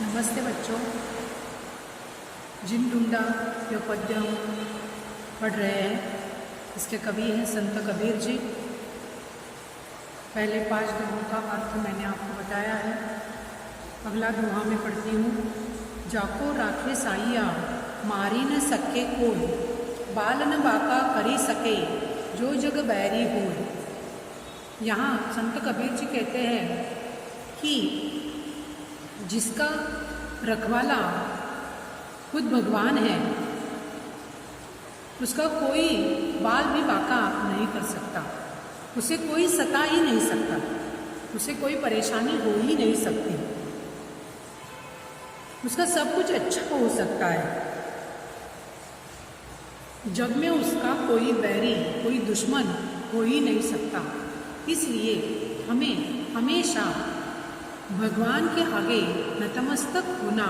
नमस्ते बच्चों। जिन ढूंढा यह पद्य हम पढ़ रहे हैं, इसके कवि हैं संत कबीर जी। पहले 5 दोहों का अर्थ मैंने आपको बताया है। अगला दोहा मैं पढ़ती हूँ। जाको राखे साइया मारी न सके कोई, बाल न बाका करी सके जो जग बैरी होय। यहाँ संत कबीर जी कहते हैं कि जिसका रखवाला खुद भगवान है, उसका कोई बाल भी बाका नहीं कर सकता, उसे कोई सता ही नहीं सकता, उसे कोई परेशानी हो ही नहीं सकती, उसका सब कुछ अच्छा हो सकता है। जग में उसका कोई बैरी, कोई दुश्मन हो ही नहीं सकता। इसलिए हमें हमेशा भगवान के आगे नतमस्तक होना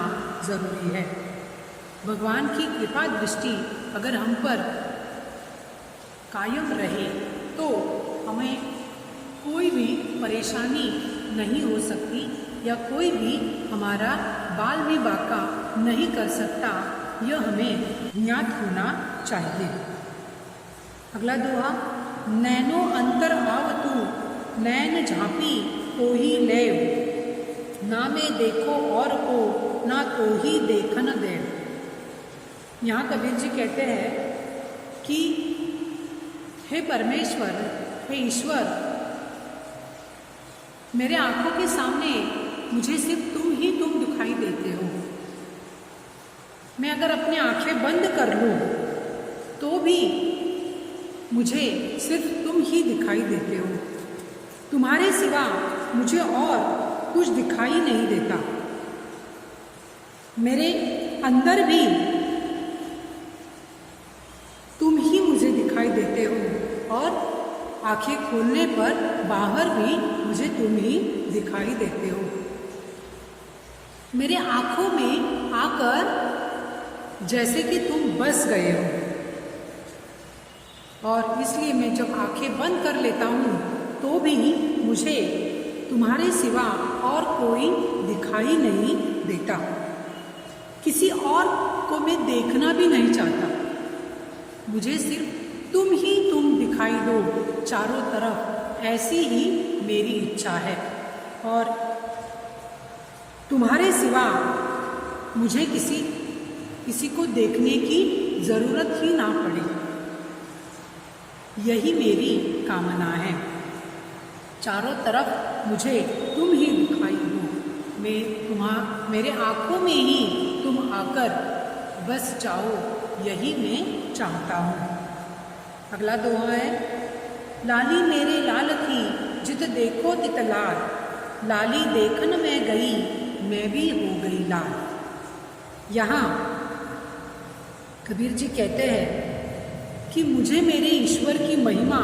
ज़रूरी है। भगवान की कृपा दृष्टि अगर हम पर कायम रहे तो हमें कोई भी परेशानी नहीं हो सकती या कोई भी हमारा बाल भी बाका नहीं कर सकता। यह हमें ज्ञात होना चाहिए। अगला दोहा। नैनो अंतर आवतु नैन झांपी तो ही लेव, ना मैं देखो और को ना तो ही देखन दे। यहाँ कबीर जी कहते हैं कि हे परमेश्वर, हे ईश्वर, मेरे आंखों के सामने मुझे सिर्फ तुम ही तुम दिखाई देते हो। मैं अगर अपनी आंखें बंद कर लूँ तो भी मुझे सिर्फ तुम ही दिखाई देते हो। तुम्हारे सिवा मुझे और कुछ दिखाई नहीं देता। मेरे अंदर भी तुम ही मुझे दिखाई देते हो और आंखें खोलने पर बाहर भी मुझे तुम ही दिखाई देते हो। मेरे आंखों में आकर जैसे कि तुम बस गए हो, और इसलिए मैं जब आंखें बंद कर लेता हूँ तो भी मुझे तुम्हारे सिवा और कोई दिखाई नहीं देता। किसी और को मैं देखना भी नहीं चाहता। मुझे सिर्फ तुम ही तुम दिखाई दो चारों तरफ, ऐसी ही मेरी इच्छा है। और तुम्हारे सिवा मुझे किसी को देखने की ज़रूरत ही ना पड़े, यही मेरी कामना है। चारों तरफ मुझे तुम ही दिखाई दो। मेरे आँखों में ही तुम आकर बस जाओ, यही मैं चाहता हूँ। अगला दोहा है। लाली मेरे लाल थी जित देखो तित लाल, लाली देखन में गई मैं भी हो गई लाल। यहाँ कबीर जी कहते हैं कि मुझे मेरे ईश्वर की महिमा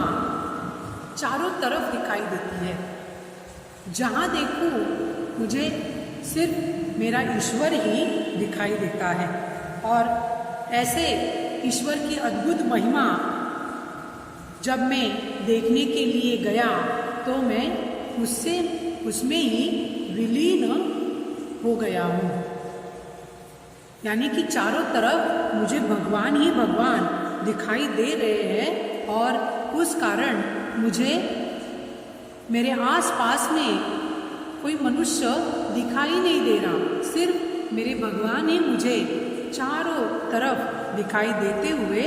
चारों तरफ दिखाई देती है। जहाँ देखूँ मुझे सिर्फ मेरा ईश्वर ही दिखाई देता है। और ऐसे ईश्वर की अद्भुत महिमा जब मैं देखने के लिए गया तो मैं उसमें ही विलीन हो गया हूँ। यानी कि चारों तरफ मुझे भगवान ही भगवान दिखाई दे रहे हैं, और उस कारण मुझे मेरे आसपास में कोई मनुष्य दिखाई नहीं दे रहा। सिर्फ मेरे भगवान ही मुझे चारों तरफ दिखाई देते हुए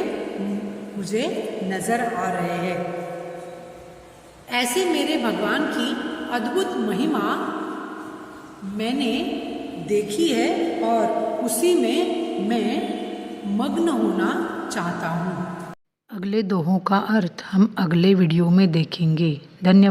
मुझे नज़र आ रहे हैं। ऐसे मेरे भगवान की अद्भुत महिमा मैंने देखी है और उसी में मैं मग्न होना चाहता हूँ। अगले दोहों का अर्थ हम अगले वीडियो में देखेंगे। धन्यवाद।